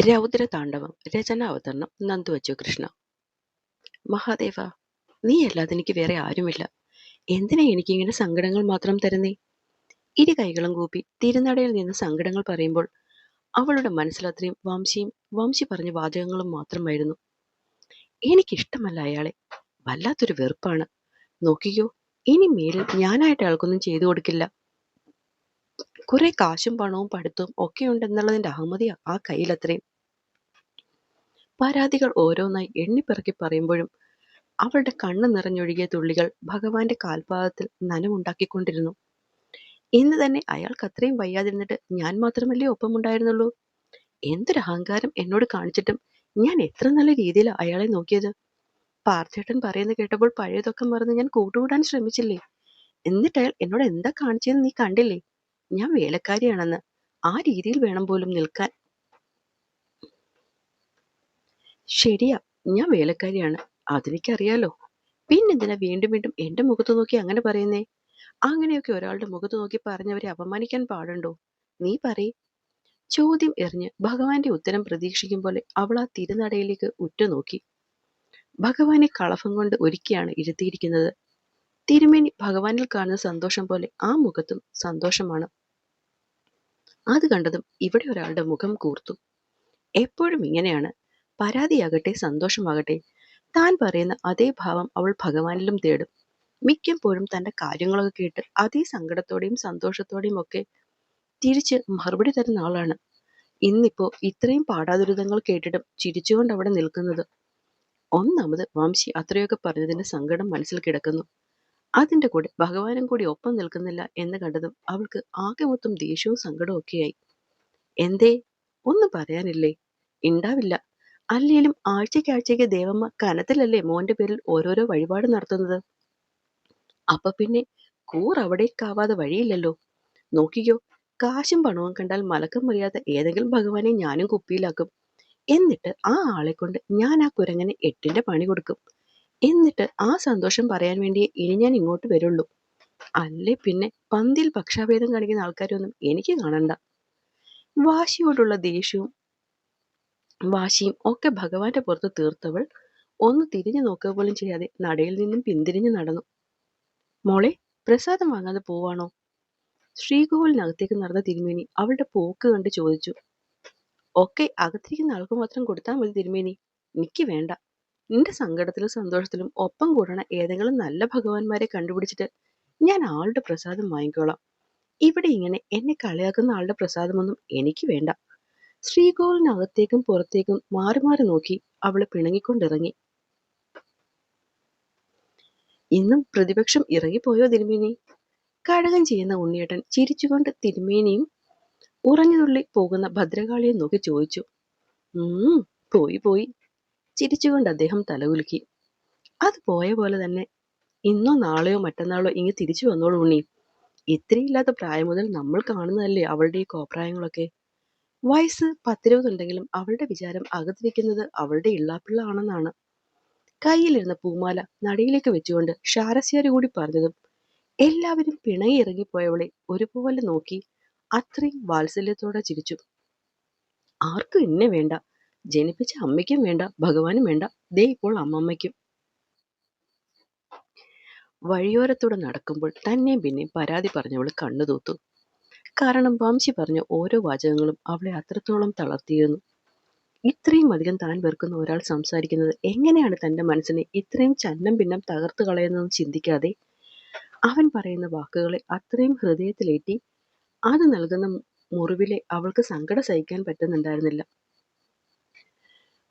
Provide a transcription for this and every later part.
രൗദ്രതാണ്ഡവം രചന അവതരണം നന്ദു അച്ചു കൃഷ്ണ. മഹാദേവ, നീ അല്ലാതെ എനിക്ക് വേറെ ആരുമില്ല. എന്തിനാ എനിക്കിങ്ങനെ സങ്കടങ്ങൾ മാത്രം തരുന്നേ? ഇരു കൈകളും കൂപ്പി തിരുനടയിൽ നിന്ന് സങ്കടങ്ങൾ പറയുമ്പോൾ അവളുടെ മനസ്സിലത്രയും വംശി പറഞ്ഞ വാചകങ്ങളും മാത്രമായിരുന്നു. എനിക്കിഷ്ടമല്ല അയാളെ. വല്ലാത്തൊരു വെറുപ്പാണ്. നോക്കിക്കോ, ഇനി മേലിൽ ഞാനായിട്ട് അയാൾക്കൊന്നും ചെയ്തു കൊടുക്കില്ല. കുറെ കാശും പണവും പഠിത്തവും ഒക്കെയുണ്ടെന്നുള്ളതിന്റെ അഹമ്മതിയാ ആ കയ്യിലത്രയും. പരാതികൾ ഓരോന്നായി എണ്ണിപ്പെറുക്കി പറയുമ്പോഴും അവളുടെ കണ്ണ് നിറഞ്ഞൊഴുകിയ തുള്ളികൾ ഭഗവാന്റെ കാൽപാദത്തിൽ നനവുണ്ടാക്കിക്കൊണ്ടിരുന്നു. ഇന്ന് തന്നെ അയാൾക്ക് അത്രയും വയ്യാതിരുന്നിട്ട് ഞാൻ മാത്രമല്ലേ ഒപ്പമുണ്ടായിരുന്നുള്ളൂ. എന്തൊരു അഹങ്കാരം എന്നോട് കാണിച്ചിട്ടും ഞാൻ എത്ര നല്ല രീതിയിലാണ് അയാളെ നോക്കിയത്. പാർത്ഥേട്ടൻ പറയുന്നത് കേട്ടപ്പോൾ പഴയതൊക്കെ മറന്ന് ഞാൻ കൂട്ടുകൂടാൻ ശ്രമിച്ചില്ലേ. എന്നിട്ട് അയാൾ എന്നോട് എന്താ കാണിച്ചതെന്ന് നീ കണ്ടില്ലേ? ഞാൻ വേലക്കാരിയാണെന്ന്. ആ രീതിയിൽ വേണം പോലും നിൽക്കാൻ. ശരിയാ, ഞാൻ വേലക്കാരിയാണ്. അതെനിക്കറിയാലോ. പിന്നെന്തിനാ വീണ്ടും വീണ്ടും എന്റെ മുഖത്ത് നോക്കി അങ്ങനെ പറയുന്നേ? അങ്ങനെയൊക്കെ ഒരാളുടെ മുഖത്ത് നോക്കി പറഞ്ഞവരെ അപമാനിക്കാൻ പാടുണ്ടോ? നീ പറയ്. ചോദ്യം എറിഞ്ഞ് ഭഗവാന്റെ ഉത്തരം പ്രതീക്ഷിക്കും പോലെ അവൾ ആ തിരുനടയിലേക്ക് ഉറ്റുനോക്കി. ഭഗവാനെ കളഭം കൊണ്ട് ഒരുക്കിയാണ് ഇരുത്തിയിരിക്കുന്നത്. തിരുമേനി ഭഗവാനിൽ കാണുന്ന സന്തോഷം പോലെ ആ മുഖത്തും സന്തോഷമാണ്. അത് കണ്ടതും ഇവിടെ ഒരാളുടെ മുഖം കൂർത്തു. എപ്പോഴും ഇങ്ങനെയാണ്. പരാതിയാകട്ടെ സന്തോഷമാകട്ടെ, താൻ പറയുന്ന അതേ ഭാവം അവൾ ഭഗവാനിലും തേടും. മിക്കപ്പോഴും തന്റെ കാര്യങ്ങളൊക്കെ കേട്ട് അതേ സങ്കടത്തോടെയും സന്തോഷത്തോടെയും ഒക്കെ തിരിച്ച് മറുപടി തരുന്ന ആളാണ്. ഇന്നിപ്പോ ഇത്രയും പാടാദുരിതങ്ങൾ കേട്ടിട്ടും ചിരിച്ചുകൊണ്ട് അവിടെ നിൽക്കുന്നത്. ഒന്നാമത് വംശി അത്രയൊക്കെ പറഞ്ഞതിന്റെ സങ്കടം മനസ്സിൽ കിടക്കുന്നു. അതിന്റെ കൂടെ ഭഗവാനും കൂടി ഒപ്പം നിൽക്കുന്നില്ല എന്ന് കണ്ടതും അവൾക്ക് ആകെ മൊത്തം ദേഷ്യവും സങ്കടവും ഒക്കെയായി. എന്തേ, ഒന്നും പറയാനില്ലേ? ഉണ്ടാവില്ല. അല്ലേലും ആഴ്ചയ്ക്കാഴ്ചയ്ക്ക് ദേവമ്മ കനത്തിലല്ലേ മോന്റെ പേരിൽ ഓരോരോ വഴിപാട് നടത്തുന്നത്. അപ്പൊ പിന്നെ അവിടേക്കാവാതെ വഴിയില്ലല്ലോ. നോക്കിക്കോ, കാശും പണവും കണ്ടാൽ മലക്കം മറിയാത്ത ഏതെങ്കിലും ഭഗവാനെ ഞാനും കുപ്പിയിലാക്കും. എന്നിട്ട് ആ ആളെ കൊണ്ട് ഞാൻ ആ കുരങ്ങനെ 8ന്റെ പണി കൊടുക്കും. എന്നിട്ട് ആ സന്തോഷം പറയാൻ വേണ്ടിയേ ഇനി ഞാൻ ഇങ്ങോട്ട് വരുള്ളൂ. അല്ലേ പിന്നെ പന്തിയിൽ പക്ഷാഭേദം കാണിക്കുന്ന ആൾക്കാരൊന്നും എനിക്ക് കാണണ്ട. വാശിയോടുള്ള ദേഷ്യവും വാശിയും ഒക്കെ ഭഗവാന്റെ പുറത്ത് തീർത്തവൾ ഒന്ന് തിരിഞ്ഞു നോക്കുക പോലും ചെയ്യാതെ നടയിൽ നിന്നും പിന്തിരിഞ്ഞു നടന്നു. മോളെ, പ്രസാദം വാങ്ങാതെ പോവാണോ? ശ്രീകോവിലിനകത്തേക്ക് നടന്ന തിരുമേനി അവളുടെ പോക്ക് കണ്ട് ചോദിച്ചു. ഒക്കെ അകത്തിരിക്കുന്ന ആൾക്ക് മാത്രം കൊടുത്താൽ മതി തിരുമേനി. എനിക്ക് വേണ്ട. നിന്റെ സങ്കടത്തിലും സന്തോഷത്തിലും ഒപ്പം കൂടണ ഏതെങ്കിലും നല്ല ഭഗവാന്മാരെ കണ്ടുപിടിച്ചിട്ട് ഞാൻ ആളുടെ പ്രസാദം വാങ്ങിക്കോളാം. ഇവിടെ ഇങ്ങനെ എന്നെ കളിയാക്കുന്ന ആളുടെ പ്രസാദമൊന്നും എനിക്ക് വേണ്ട. ശ്രീകോവിലിനകത്തേക്കും പുറത്തേക്കും മാറി മാറി നോക്കി അവള് പിണങ്ങിക്കൊണ്ടിറങ്ങി. ഇന്നും പ്രതിപക്ഷം ഇറങ്ങിപ്പോയോ തിരുമേനി? കഴകം ചെയ്യുന്ന ഉണ്ണിയേട്ടൻ ചിരിച്ചുകൊണ്ട് തിരുമേനിയും ഉറഞ്ഞുതുള്ളി പോകുന്ന ഭദ്രകാളിയെ നോക്കി ചോദിച്ചു. പോയി പോയി. ചിരിച്ചുകൊണ്ട് അദ്ദേഹം തലകുലുക്കി. അത് പോയ പോലെ തന്നെ ഇന്നോ നാളെയോ മറ്റന്നാളോ ഇങ്ങ് തിരിച്ചു വന്നോളൂ ഉണ്ണി. ഇത്രയില്ലാത്ത പ്രായം മുതൽ നമ്മൾ കാണുന്നതല്ലേ അവളുടെ ഈ കോപ്രായങ്ങളൊക്കെ. വയസ്സ് 10-20 അവളുടെ വിചാരം അകത്തിരിക്കുന്നത് അവളുടെ ഇള്ളാപ്പിള്ള ആണെന്നാണ്. കയ്യിലിരുന്ന പൂമാല നടയിലേക്ക് വെച്ചുകൊണ്ട് ഷാരസ്യാരി കൂടി പറഞ്ഞതും എല്ലാവരും പിണങ്ങി ഇറങ്ങിപ്പോയവളെ ഒരുപോലെ നോക്കി അത്രയും വാത്സല്യത്തോടെ ചിരിച്ചു. ആർക്കും എന്നെ വേണ്ട. ജനിപ്പിച്ച അമ്മയ്ക്കും വേണ്ട, ഭഗവാനും വേണ്ട, ദേ ഇപ്പോൾ അമ്മമ്മയ്ക്കും. വഴിയോരത്തൂടെ നടക്കുമ്പോൾ തന്നെയും പിന്നെയും പരാതി പറഞ്ഞവൾ കണ്ണു തൂത്തു. കാരണം വംശി പറഞ്ഞ ഓരോ വാചകങ്ങളും അവളെ അത്രത്തോളം തളർത്തിയിരുന്നു. ഇത്രയും അധികം താൻ വെറുക്കുന്ന ഒരാൾ സംസാരിക്കുന്നത് എങ്ങനെയാണ് തന്റെ മനസ്സിനെ ഇത്രയും ചന്നം ഭിന്നം തകർത്തു കളയുന്നതെന്ന് ചിന്തിക്കാതെ അവൻ പറയുന്ന വാക്കുകളെ അത്രയും ഹൃദയത്തിലേറ്റി അത് നൽകുന്ന മുറിവിലെ അവൾക്ക് സങ്കടം സഹിക്കാൻ പറ്റുന്നുണ്ടായിരുന്നില്ല.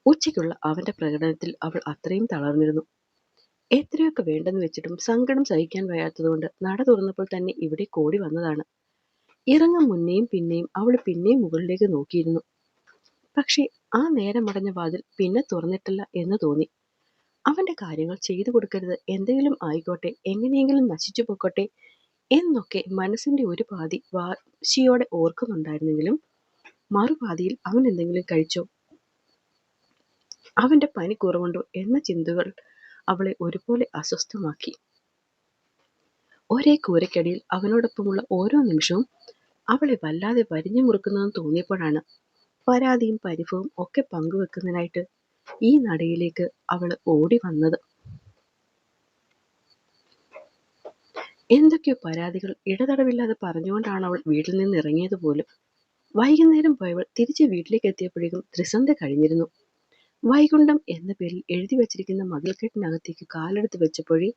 ഉച്ചയ്ക്കുള്ള അവന്റെ പ്രകടനത്തിൽ അവൾ അത്രയും തളർന്നിരുന്നു. എത്രയൊക്കെ വേണ്ടെന്ന് വെച്ചിട്ടും സങ്കടം സഹിക്കാൻ വയ്യാത്തതുകൊണ്ട് നട തുറന്നപ്പോൾ തന്നെ ഇവിടെ കോടി വന്നതാണ്. ഇറങ്ങും മുന്നേയും പിന്നെയും അവൾ പിന്നെയും മുകളിലേക്ക് നോക്കിയിരുന്നു. പക്ഷേ ആ നേരമടഞ്ഞ വാതിൽ പിന്നെ തുറന്നിട്ടില്ല എന്ന് തോന്നി. അവന്റെ കാര്യങ്ങൾ ചെയ്തു കൊടുക്കരുത്, എന്തെങ്കിലും ആയിക്കോട്ടെ, എങ്ങനെയെങ്കിലും നശിച്ചു പൊക്കോട്ടെ എന്നൊക്കെ മനസ്സിന്റെ ഒരു പാതി വാശിയോടെ ഓർക്കുന്നുണ്ടായിരുന്നെങ്കിലും മറുപാതിയിൽ അവൻ എന്തെങ്കിലും കഴിച്ചോ, അവന്റെ പനി കുറവുണ്ടോ എന്ന ചിന്തകൾ അവളെ ഒരുപോലെ അസ്വസ്ഥമാക്കി. ഒരേ കൂരയ്ക്കടിയിൽ അവനോടൊപ്പമുള്ള ഓരോ നിമിഷവും അവളെ വല്ലാതെ വരിഞ്ഞു മുറുക്കുന്നതെന്ന് തോന്നിയപ്പോഴാണ് പരാതിയും പരിഭവവും ഒക്കെ പങ്കുവെക്കുന്നതിനായിട്ട് ഈ നടയിലേക്ക് അവൾ ഓടി വന്നത്. എന്തൊക്കെയോ പരാതികൾ ഇടതടവില്ലാതെ പറഞ്ഞുകൊണ്ടാണ് അവൾ വീട്ടിൽ നിന്ന് ഇറങ്ങിയത് പോലും. വൈകുന്നേരം പോയവൾ തിരിച്ച് വീട്ടിലേക്ക് എത്തിയപ്പോഴേക്കും ത്രിസന്ധ്യ കഴിഞ്ഞിരുന്നു. വൈകുണ്ഠം എന്ന പേരിൽ എഴുതി വച്ചിരിക്കുന്ന മതിൽക്കെട്ടിനകത്തേക്ക് കാലെടുത്ത് വെച്ചപ്പോഴേ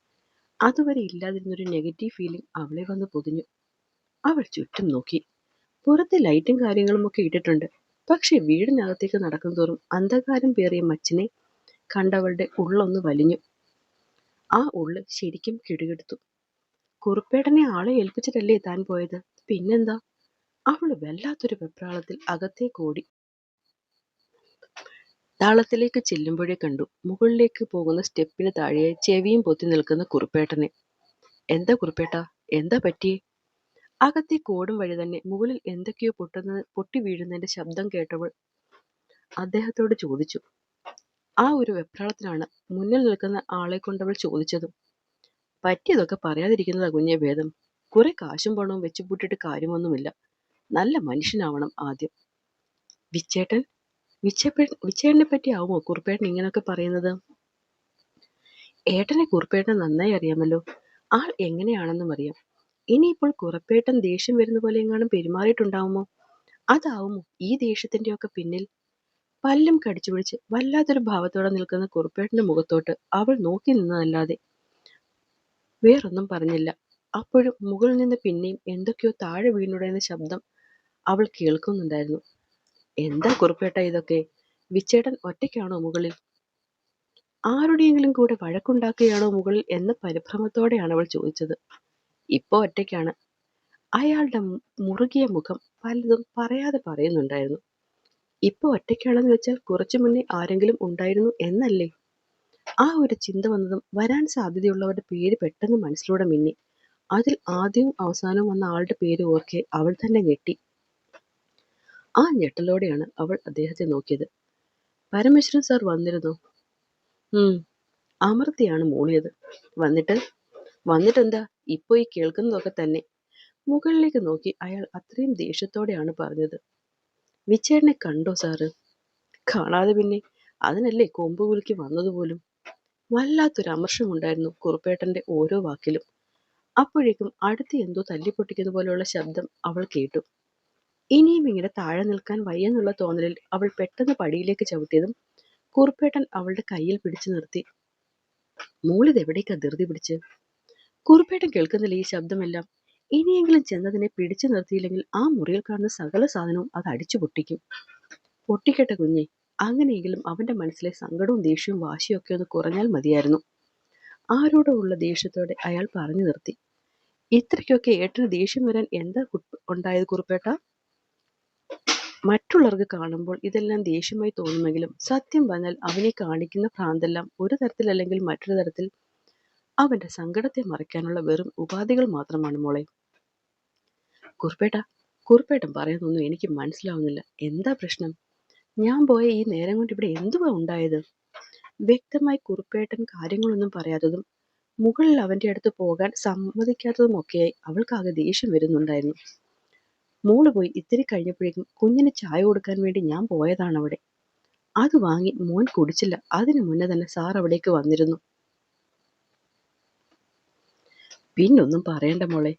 അതുവരെ ഇല്ലാതിരുന്നൊരു നെഗറ്റീവ് ഫീലിംഗ് അവളെ വന്ന് പൊതിഞ്ഞു. അവൾ ചുറ്റും നോക്കി. പുറത്തെ ലൈറ്റും കാര്യങ്ങളും ഒക്കെ ഇട്ടിട്ടുണ്ട്. പക്ഷെ വീടിനകത്തേക്ക് നടക്കും തോറും അന്ധകാരം പേറിയ മച്ചിനെ കണ്ടവളുടെ ഉള്ളൊന്ന് വലിഞ്ഞു. ആ ഉള്ള് ശരിക്കും കിടുകിടുത്തു. കുറുപ്പേട്ടനെ ആളെ ഏൽപ്പിച്ചിട്ടല്ലേ താൻ പോയത്? പിന്നെന്താ? അവള് വല്ലാത്തൊരു വെപ്രാളത്തിൽ അകത്തേക്കോടി. താളത്തിലേക്ക് ചെല്ലുമ്പോഴേ കണ്ടു മുകളിലേക്ക് പോകുന്ന സ്റ്റെപ്പിന് താഴെ ചെവിയും പൊത്തി നിൽക്കുന്ന കുറുപ്പേട്ടനെ. എന്താ കുറുപ്പേട്ടാ, എന്താ പറ്റിയേ? അകത്തേക്ക് ഓടും വഴി തന്നെ മുകളിൽ എന്തൊക്കെയോ പൊട്ടി വീഴുന്നതിന്റെ ശബ്ദം കേട്ടവൾ അദ്ദേഹത്തോട് ചോദിച്ചു. ആ ഒരു വെപ്രാളത്തിലാണ് മുന്നിൽ നിൽക്കുന്ന ആളെ കൊണ്ടവൾ ചോദിച്ചതും. പറ്റിയതൊക്കെ പറയാതിരിക്കുന്നതാ കുഞ്ഞെ ഭേദം. കുറെ കാശും പണവും വെച്ച് പൂട്ടിയിട്ട് കാര്യമൊന്നുമില്ല. നല്ല മനുഷ്യനാവണം ആദ്യം. വിച്ചേട്ടൻ വിച്ചേട്ടനെ പറ്റി ആവുമോ കുറുപ്പേട്ടൻ ഇങ്ങനൊക്കെ പറയുന്നത്? ഏട്ടനെ കുറുപ്പേട്ടൻ നന്നായി അറിയാമല്ലോ. ആൾ എങ്ങനെയാണെന്നും അറിയാം. ഇനിയിപ്പോൾ കുറുപ്പേട്ടൻ ദേഷ്യം വരുന്ന പോലെ എങ്ങാനും പെരുമാറിയിട്ടുണ്ടാവുമോ? അതാവുമോ ഈ ദേഷ്യത്തിന്റെയൊക്കെ പിന്നിൽ? പല്ലും കടിച്ചു പിടിച്ച് വല്ലാത്തൊരു ഭാവത്തോടെ നിൽക്കുന്ന കുറുപ്പേട്ടന്റെ മുഖത്തോട്ട് അവൾ നോക്കി നിന്നതല്ലാതെ വേറൊന്നും പറഞ്ഞില്ല. അപ്പോഴും മുകളിൽ നിന്ന് പിന്നെയും എന്തൊക്കെയോ താഴെ വീണുടയുന്ന ശബ്ദം അവൾ കേൾക്കുന്നുണ്ടായിരുന്നു. എന്താ കുറുപ്പേട്ട ഇതൊക്കെ? വിച്ചേട്ടൻ ഒറ്റയ്ക്കാണോ മുകളിൽ? ആരുടെയെങ്കിലും കൂടെ വഴക്കുണ്ടാക്കുകയാണോ മുകളിൽ എന്ന പരിഭ്രമത്തോടെയാണ് അവൾ ചോദിച്ചത്. ഇപ്പൊ ഒറ്റയ്ക്കാണ്. അയാളുടെ മുറുകിയ മുഖം പലതും പറയാതെ പറയുന്നുണ്ടായിരുന്നു. ഇപ്പൊ ഒറ്റയ്ക്കാണെന്ന് വെച്ചാൽ കുറച്ചു മുന്നേ ആരെങ്കിലും ഉണ്ടായിരുന്നു എന്നല്ലേ? ആ ഒരു ചിന്ത വന്നതും വരാൻ സാധ്യതയുള്ളവരുടെ പേര് പെട്ടെന്ന് മനസ്സിലൂടെ മിന്നി. അതിൽ ആദ്യവും അവസാനവും വന്ന ആളുടെ പേര് ഓർക്കെ അവൾ തന്നെ ഞെട്ടി. ആ ഞെട്ടലോടെയാണ് അവൾ അദ്ദേഹത്തെ നോക്കിയത്. പരമേശ്വരൻ സാർ വന്നിരുന്നോ? അമർത്തിയാണ് മൂളിയത്. വന്നിട്ടെന്താ? ഇപ്പൊ ഈ കേൾക്കുന്നതൊക്കെ തന്നെ. മുകളിലേക്ക് നോക്കി അയാൾ അത്രയും ദേഷ്യത്തോടെയാണ് പറഞ്ഞത്. വിച്ചേട്ടനെ കണ്ടോ സാറ്? കാണാതെ പിന്നെ. അതിനല്ലേ കൊമ്പുകുലുക്കി വന്നതുപോലും. വല്ലാത്തൊരു അമർഷമുണ്ടായിരുന്നു കുറുപ്പേട്ടന്റെ ഓരോ വാക്കിലും. അപ്പോഴേക്കും അടുത്ത് എന്തോ തല്ലിപ്പൊട്ടിക്കുന്ന പോലെയുള്ള ശബ്ദം അവൾ കേട്ടു. ഇനിയും ഇങ്ങനെ താഴെ നിൽക്കാൻ വയ്യെന്നുള്ള തോന്നലിൽ അവൾ പെട്ടെന്ന് പടിയിലേക്ക് ചവിട്ടിയതും കുറുപ്പേട്ടൻ അവളുടെ കയ്യിൽ പിടിച്ചു നിർത്തി. മോളിതെവിടേക്കാ ധൃതി പിടിച്ച്? കുറുപ്പേട്ടൻ കേൾക്കുന്നില്ല ഈ ശബ്ദമെല്ലാം? ഇനിയെങ്കിലും ചെന്നതിനെ പിടിച്ചു നിർത്തിയില്ലെങ്കിൽ ആ മുറിയിൽ കാണുന്ന സകല സാധനവും അത് അടിച്ചു പൊട്ടിക്കും. പൊട്ടിക്കട്ടെ കുഞ്ഞെ. അങ്ങനെയെങ്കിലും അവന്റെ മനസ്സിലെ സങ്കടവും ദേഷ്യവും വാശിയും ഒക്കെ ഒന്ന് കുറഞ്ഞാൽ മതിയായിരുന്നു. ആരോടോ ഉള്ള ദേഷ്യത്തോടെ അയാൾ പറഞ്ഞു നിർത്തി. ഇത്രയ്ക്കൊക്കെ ഏട്ടന് ദേഷ്യം വരാൻ എന്താ ഉണ്ടായത് കുറുപ്പേട്ട? മറ്റുള്ളവർക്ക് കാണുമ്പോൾ ഇതെല്ലാം ദേഷ്യമായി തോന്നുമെങ്കിലും സത്യം പറഞ്ഞാൽ അവനെ കാണിക്കുന്ന ഭ്രാന്തെല്ലാം ഒരു തരത്തിലല്ലെങ്കിൽ മറ്റൊരു തരത്തിൽ അവന്റെ സങ്കടത്തെ മറയ്ക്കാനുള്ള വെറും ഉപാധികൾ മാത്രമാണ് മോളെ. കുറുപ്പേട്ടൻ പറയുന്നൊന്നും എനിക്ക് മനസ്സിലാവുന്നില്ല. എന്താ പ്രശ്നം? ഞാൻ പോയ ഈ നേരം കൊണ്ട് ഇവിടെ എന്തുവാ ഉണ്ടായത്? വ്യക്തമായി കുറുപ്പേട്ടൻ കാര്യങ്ങളൊന്നും പറയാത്തതും മുകളിൽ അവന്റെ അടുത്ത് പോകാൻ സമ്മതിക്കാത്തതുമൊക്കെയായി അവൾക്കാകെ ദേഷ്യം വരുന്നുണ്ടായിരുന്നു. മോള് പോയി ഇത്തിരി കഴിഞ്ഞപ്പോഴേക്കും കുഞ്ഞിന് ചായ കൊടുക്കാൻ വേണ്ടി ഞാൻ പോയതാണ് അവിടെ. അത് വാങ്ങി മോൻ കുടിച്ചില്ല. അതിനു മുന്നേ തന്നെ സാർ അവിടേക്ക് വന്നിരുന്നു. പിന്നൊന്നും പറയണ്ട മോളെ.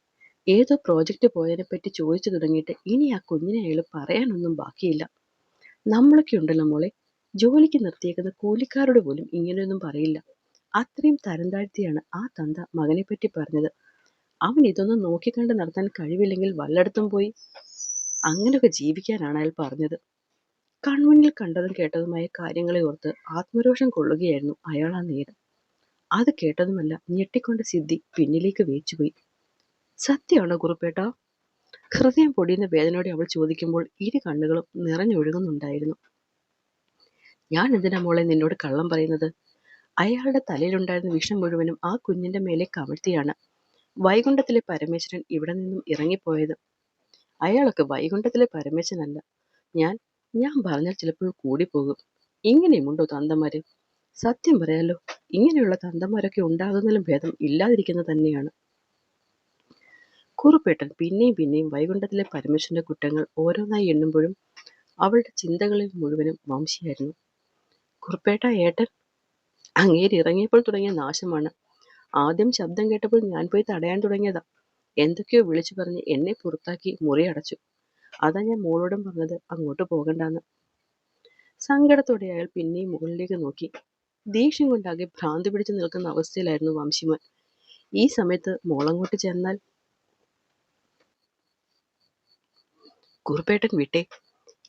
ഏതോ പ്രോജക്റ്റ് പോയതിനെ പറ്റി ചോദിച്ചു തുടങ്ങിയിട്ട് ഇനി ആ കുഞ്ഞിനെ അയാള് പറയാനൊന്നും ബാക്കിയില്ല. നമ്മളൊക്കെ ഉണ്ടല്ലോ മോളെ, ജോലിക്ക് നിർത്തിയേക്കുന്ന കൂലിക്കാരോട് പോലും ഇങ്ങനെയൊന്നും പറയില്ല. അത്രയും തരം താഴ്ത്തിയാണ് ആ തന്ത മകനെ പറ്റി പറഞ്ഞത്. അവൻ ഇതൊന്നും നോക്കിക്കണ്ട് നടത്താൻ കഴിവില്ലെങ്കിൽ വല്ലയിടത്തും പോയി അങ്ങനെയൊക്കെ ജീവിക്കാനാണ് അയാൾ പറഞ്ഞത്. കൺമുന്നിൽ കണ്ടതും കേട്ടതുമായ കാര്യങ്ങളെ ഓർത്ത് ആത്മരോഷം കൊള്ളുകയായിരുന്നു അയാൾ ആ നേരം. അത് കേട്ടതുമല്ല ഞെട്ടിക്കൊണ്ട് സിദ്ധി പിന്നിലേക്ക് വേച്ചുപോയി. സത്യമാണോ കുറുപ്പേട്ട? ഹൃദയം പൊടിയുന്ന വേദനയോടെ അവൾ ചോദിക്കുമ്പോൾ ഇരു കണ്ണുകളും നിറഞ്ഞൊഴുകുന്നുണ്ടായിരുന്നു. ഞാൻ എന്തിനാ മോളെ നിന്നോട് കള്ളം പറയുന്നത്? അയാളുടെ തലയിലുണ്ടായിരുന്ന വിഷം മുഴുവനും ആ കുഞ്ഞിന്റെ മേലെ കമഴ്ത്തിയാണ് വൈകുണ്ഠത്തിലെ പരമേശ്വരൻ ഇവിടെ നിന്നും ഇറങ്ങിപ്പോയത്. അയാളൊക്കെ വൈകുണ്ഠത്തിലെ പരമേശ്വരനല്ല. ഞാൻ ഞാൻ പറഞ്ഞാൽ ചിലപ്പോൾ കൂടിപ്പോകും. ഇങ്ങനെയുമുണ്ടോ തന്തമാര്? സത്യം പറയാലോ, ഇങ്ങനെയുള്ള തന്തമാരൊക്കെ ഉണ്ടാകുന്നതിലും ഭേദം ഇല്ലാതിരിക്കുന്നത് തന്നെയാണ്. കുറുപ്പേട്ടൻ പിന്നെയും പിന്നെയും വൈകുണ്ഠത്തിലെ പരമേശ്വരന്റെ കുറ്റങ്ങൾ ഓരോന്നായി എണ്ണുമ്പോഴും അവളുടെ ചിന്തകളിൽ മുഴുവനും വംശിയായിരുന്നു. കുറുപ്പേട്ട ഏട്ടൻ, അങ്ങേര് ഇറങ്ങിയപ്പോൾ തുടങ്ങിയ നാശമാണ്. ആദ്യം ശബ്ദം കേട്ടപ്പോൾ ഞാൻ പോയി തടയാൻ തുടങ്ങിയതാ. എന്തൊക്കെയോ വിളിച്ചു പറഞ്ഞ് എന്നെ പുറത്താക്കി മുറി അടച്ചു. അതാ ഞാൻ മോളോടും പറഞ്ഞത് അങ്ങോട്ട് പോകണ്ടാന്ന്. സങ്കടത്തോടെ അയാൾ പിന്നെയും മുകളിലേക്ക് നോക്കി. ദേഷ്യം കൊണ്ടാകെ ഭ്രാന്ത് പിടിച്ചു നിൽക്കുന്ന അവസ്ഥയിലായിരുന്നു വംശിമോൻ. ഈ സമയത്ത് മോളങ്ങോട്ട് ചെന്നാൽ കുറുപ്പേട്ടൻ വിട്ടേ.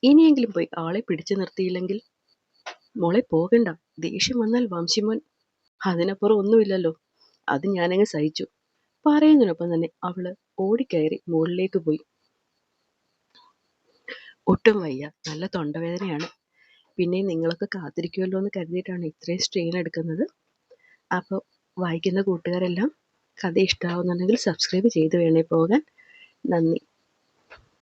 ഇനിയെങ്കിലും പോയി ആളെ പിടിച്ചു നിർത്തിയില്ലെങ്കിൽ. മോളെ പോകണ്ട. ദേഷ്യം വന്നാൽ വംശിമോൻ. അതിനപ്പുറം ഒന്നുമില്ലല്ലോ. അത് ഞാനങ്ങ് സഹിച്ചു. പറയുന്നതിനൊപ്പം തന്നെ അവള് ഓടിക്കയറി മുകളിലേക്ക് പോയി. ഒട്ടും വയ്യ, നല്ല തൊണ്ടവേദനയാണ്. പിന്നെ നിങ്ങളൊക്കെ കാത്തിരിക്കുമല്ലോ എന്ന് കരുതിയിട്ടാണ് ഇത്രയും സ്ട്രെയിൻ എടുക്കുന്നത്. അപ്പോൾ വായിക്കുന്ന കൂട്ടുകാരെല്ലാം കഥ ഇഷ്ടമാവുന്നുണ്ടെങ്കിൽ സബ്സ്ക്രൈബ് ചെയ്ത് വേണേ പോകാൻ. നന്ദി.